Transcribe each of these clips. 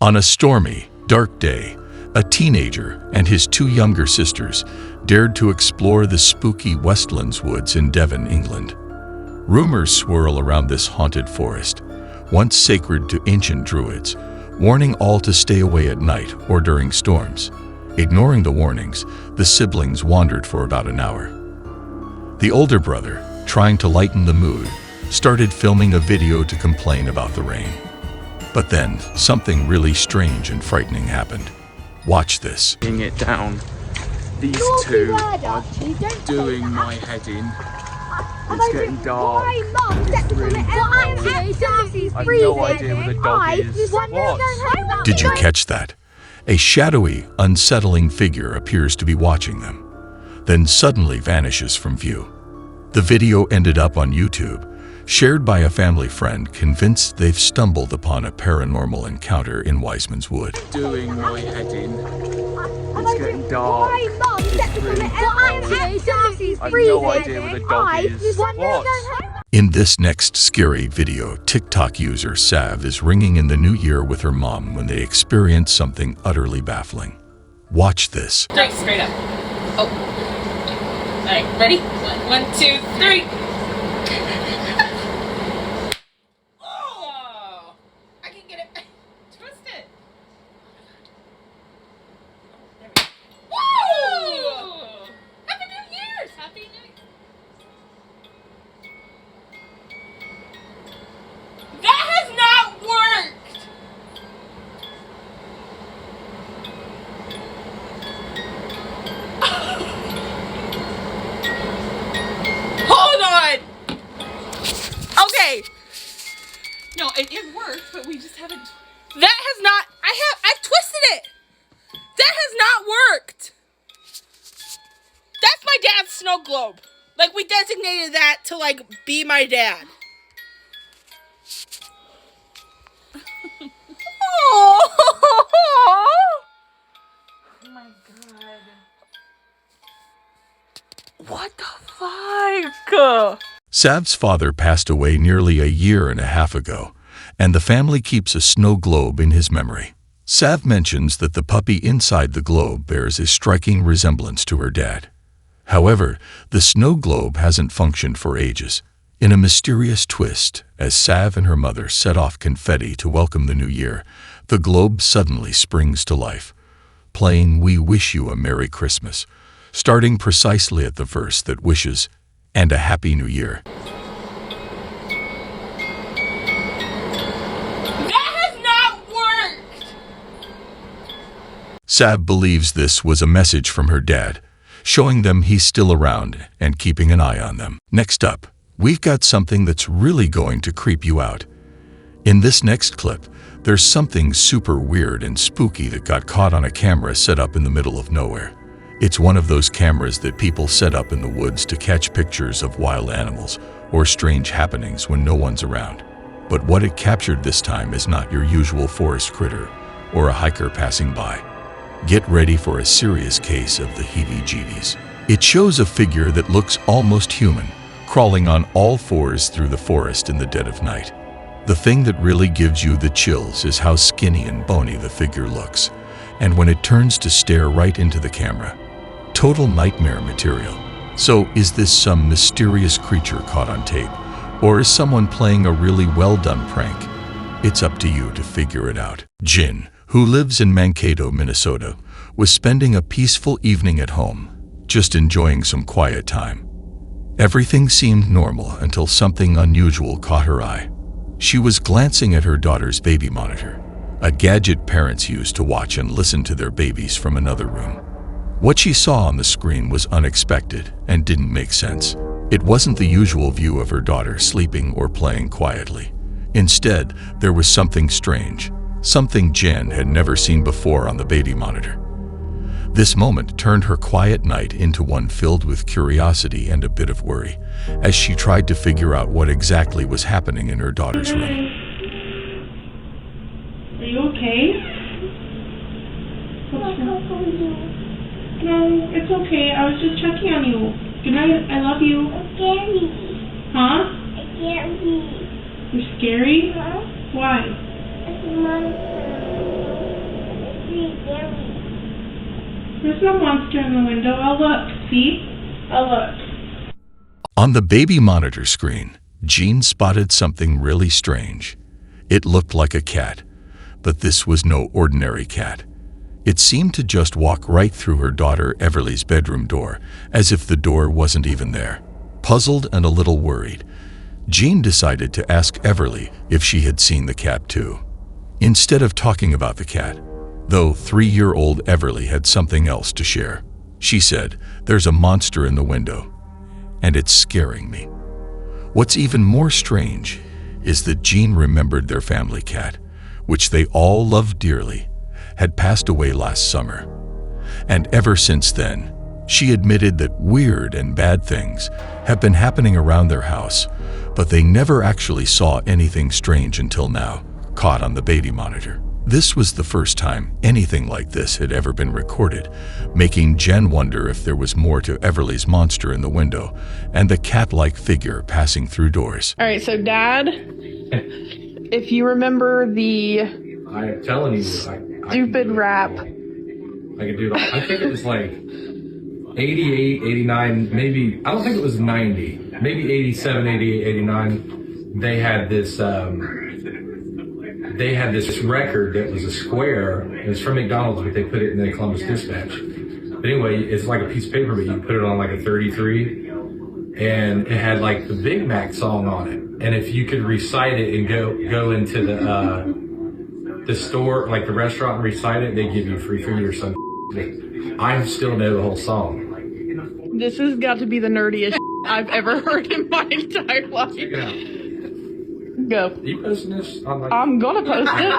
On a stormy, dark day, a teenager and his two younger sisters dared to explore the spooky Westlands woods in Devon, England. Rumors swirl around this haunted forest, once sacred to ancient druids, warning all to stay away at night or during storms. Ignoring the warnings, the siblings wandered for about an hour. The older brother, trying to lighten the mood, started filming a video to complain about the rain. But then, something really strange and frightening happened. Watch this. Bring it down. These two are doing my head in. It's getting dark. It's really dark. I've no idea where the dog is. What? Did you catch that? A shadowy, unsettling figure appears to be watching them, then suddenly vanishes from view. The video ended up on YouTube, shared by a family friend convinced they've stumbled upon a paranormal encounter in Wiseman's Wood. Doing my head in. It's getting dark. It's really dark. I've no idea where the dog is. What? In this next scary video, TikTok user Sav is ringing in the new year with her mom when they experience something utterly baffling. Watch this. Straight up. Oh. All right, ready? 1, 2, 3. Oh, I can get it. Twist it. Woo! Happy New Year's! Happy New Year. That has not worked! Hold on! Okay. No, it worked, but we just haven't. That has not. I've twisted it! That has not worked! That's my dad's snow globe. Like, we designated that to, like, be my dad. Oh my god. What the fuck? Sav's father passed away nearly a year and a half ago, and the family keeps a snow globe in his memory. Sav mentions that the puppy inside the globe bears a striking resemblance to her dad. However, the snow globe hasn't functioned for ages. In a mysterious twist, as Sav and her mother set off confetti to welcome the new year, the globe suddenly springs to life, playing "We Wish You a Merry Christmas," starting precisely at the verse that wishes, "And a Happy New Year." That has not worked! Sav believes this was a message from her dad, showing them he's still around and keeping an eye on them. Next up, we've got something that's really going to creep you out. In this next clip, there's something super weird and spooky that got caught on a camera set up in the middle of nowhere. It's one of those cameras that people set up in the woods to catch pictures of wild animals or strange happenings when no one's around. But what it captured this time is not your usual forest critter or a hiker passing by. Get ready for a serious case of the heebie-jeebies. It shows a figure that looks almost human, crawling on all fours through the forest in the dead of night. The thing that really gives you the chills is how skinny and bony the figure looks, and when it turns to stare right into the camera. Total nightmare material. So, is this some mysterious creature caught on tape, or is someone playing a really well-done prank? It's up to you to figure it out. Jin, who lives in Mankato, Minnesota, was spending a peaceful evening at home, just enjoying some quiet time. Everything seemed normal until something unusual caught her eye. She was glancing at her daughter's baby monitor, a gadget parents use to watch and listen to their babies from another room. What she saw on the screen was unexpected and didn't make sense. It wasn't the usual view of her daughter sleeping or playing quietly. Instead, there was something strange, something Jen had never seen before on the baby monitor. This moment turned her quiet night into one filled with curiosity and a bit of worry, as she tried to figure out what exactly was happening in her daughter's room. Are you okay? What's wrong? No, it's okay. I was just checking on you. Good night. I love you. It's scary. Huh? It's scary. You're scary? Huh? Why? It's a monster. There's no monster in the window. I'll look. See? I'll look. On the baby monitor screen, Jean spotted something really strange. It looked like a cat, but this was no ordinary cat. It seemed to just walk right through her daughter Everly's bedroom door, as if the door wasn't even there. Puzzled and a little worried, Jean decided to ask Everly if she had seen the cat too. Instead of talking about the cat, though 3-year-old Everly had something else to share, she said, "There's a monster in the window, and it's scaring me." What's even more strange is that Jean remembered their family cat, which they all loved dearly, had passed away last summer. And ever since then, she admitted that weird and bad things have been happening around their house, but they never actually saw anything strange until now, caught on the baby monitor. This was the first time anything like this had ever been recorded, making Jen wonder if there was more to Everly's monster in the window and the cat-like figure passing through doors. All right, so Dad, if you remember the I'm telling you, I stupid rap. I could do it all. I think it was like 88, 89, maybe, I don't think it was 90, maybe 87, 88, 89. They had this record that was a square. It was from McDonald's, but they put it in the Columbus Dispatch. But anyway, it's like a piece of paper, but you put it on like a 33, and it had like the Big Mac song on it. And if you could recite it and go into the store, like the restaurant, and recite it, they give you free food or something. I still know the whole song. This has got to be the nerdiest I've ever heard in my entire life. Check it out. Go. Are you posting this? I'm gonna post it.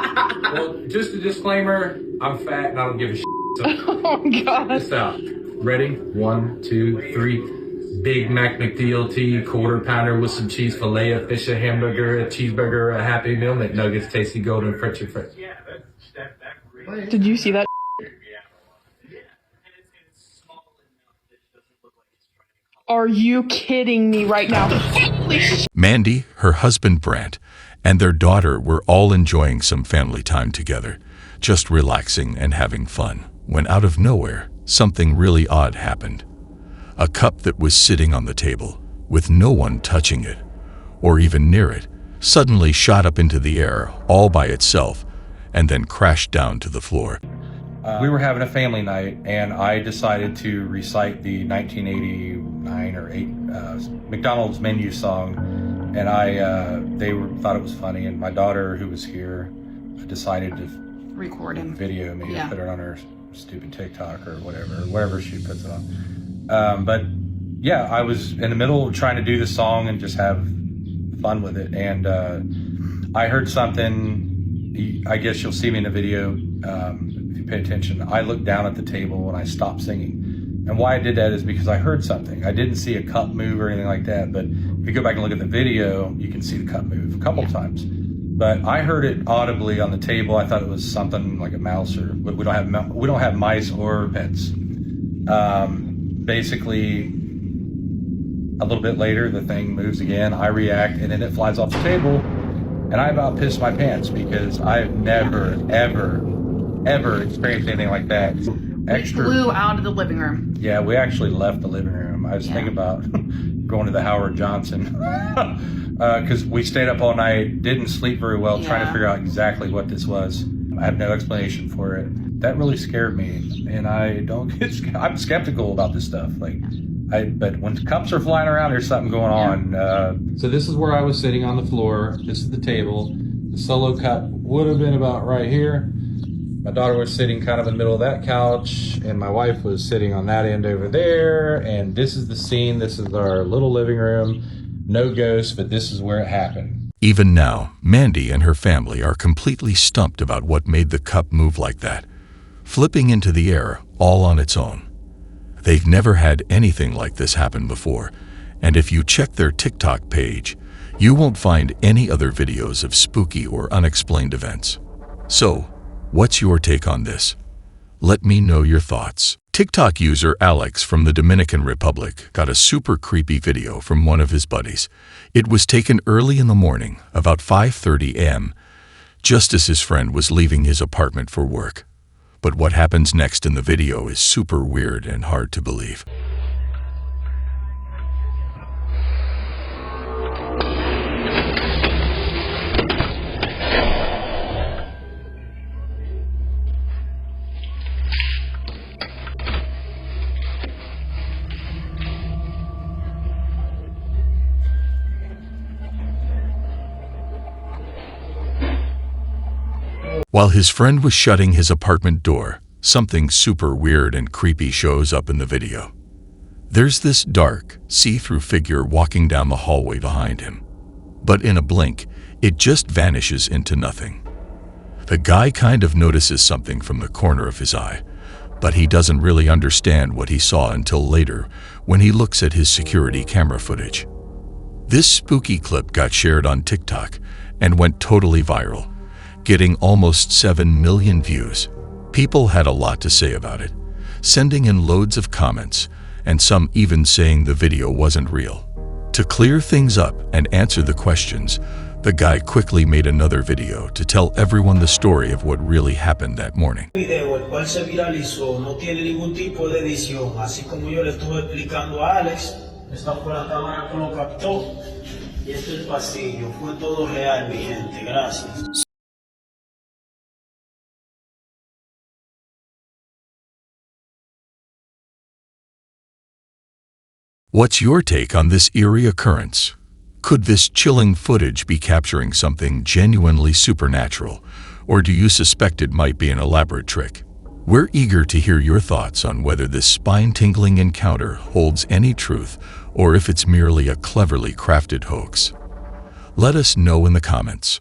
Well, just a disclaimer, I'm fat and I don't give a shit. So Oh God. check this out. Ready? 1, 2, 3. Big Mac McDLT, quarter pounder with some cheese, filet of fish, a hamburger, a cheeseburger, a Happy Meal, McNuggets, tasty golden Frenchy French. Did you see that? Are you kidding me right now? Holy shit. Mandy, her husband Brant, and their daughter were all enjoying some family time together, just relaxing and having fun, when out of nowhere, something really odd happened. A cup that was sitting on the table, with no one touching it, or even near it, suddenly shot up into the air all by itself, and then crashed down to the floor. We were having a family night, and I decided to recite the 1989 or 8 McDonald's menu song, and they thought it was funny, and my daughter, who was here, decided to Record him. video me Yeah. and put it on her stupid TikTok or wherever she puts it on. But yeah, I was in the middle of trying to do the song and just have fun with it, and I heard something. I guess you'll see me in the video if you pay attention. I looked down at the table and I stopped singing. And why I did that is because I heard something. I didn't see a cup move or anything like that, but if you go back and look at the video, you can see the cup move a couple times. But I heard it audibly on the table. I thought it was something like a mouse, or we don't have mice or pets. Basically, a little bit later, the thing moves again. I react, and then it flies off the table. And I about pissed my pants because I've never, ever experienced anything like that. We flew out of the living room. Yeah, we actually left the living room. I was thinking about going to the Howard Johnson because we stayed up all night, didn't sleep very well, trying to figure out exactly what this was. I have no explanation for it. That really scared me, and I'm skeptical about this stuff. But when cups are flying around, there's something going on. So this is where I was sitting on the floor. This is the table. The solo cup would have been about right here. My daughter was sitting kind of in the middle of that couch, and my wife was sitting on that end over there. And this is the scene. This is our little living room. No ghosts, but this is where it happened. Even now, Mandy and her family are completely stumped about what made the cup move like that, flipping into the air all on its own. They've never had anything like this happen before, and if you check their TikTok page, you won't find any other videos of spooky or unexplained events. So, what's your take on this? Let me know your thoughts. TikTok user Alex from the Dominican Republic got a super creepy video from one of his buddies. It was taken early in the morning, about 5:30 a.m., just as his friend was leaving his apartment for work. But what happens next in the video is super weird and hard to believe. While his friend was shutting his apartment door, something super weird and creepy shows up in the video. There's this dark, see-through figure walking down the hallway behind him. But in a blink, it just vanishes into nothing. The guy kind of notices something from the corner of his eye, but he doesn't really understand what he saw until later when he looks at his security camera footage. This spooky clip got shared on TikTok and went totally viral, getting almost 7 million views. People had a lot to say about it, sending in loads of comments, and some even saying the video wasn't real. To clear things up and answer the questions, the guy quickly made another video to tell everyone the story of what really happened that morning. Video el cual se viralizó no tiene ningún tipo de edición, así como yo le estuve explicando a Alex. Esta fue la cámara que lo captó y este es el pasillo. Fue todo real, mi gente. Gracias. What's your take on this eerie occurrence? Could this chilling footage be capturing something genuinely supernatural, or do you suspect it might be an elaborate trick? We're eager to hear your thoughts on whether this spine-tingling encounter holds any truth or if it's merely a cleverly crafted hoax. Let us know in the comments.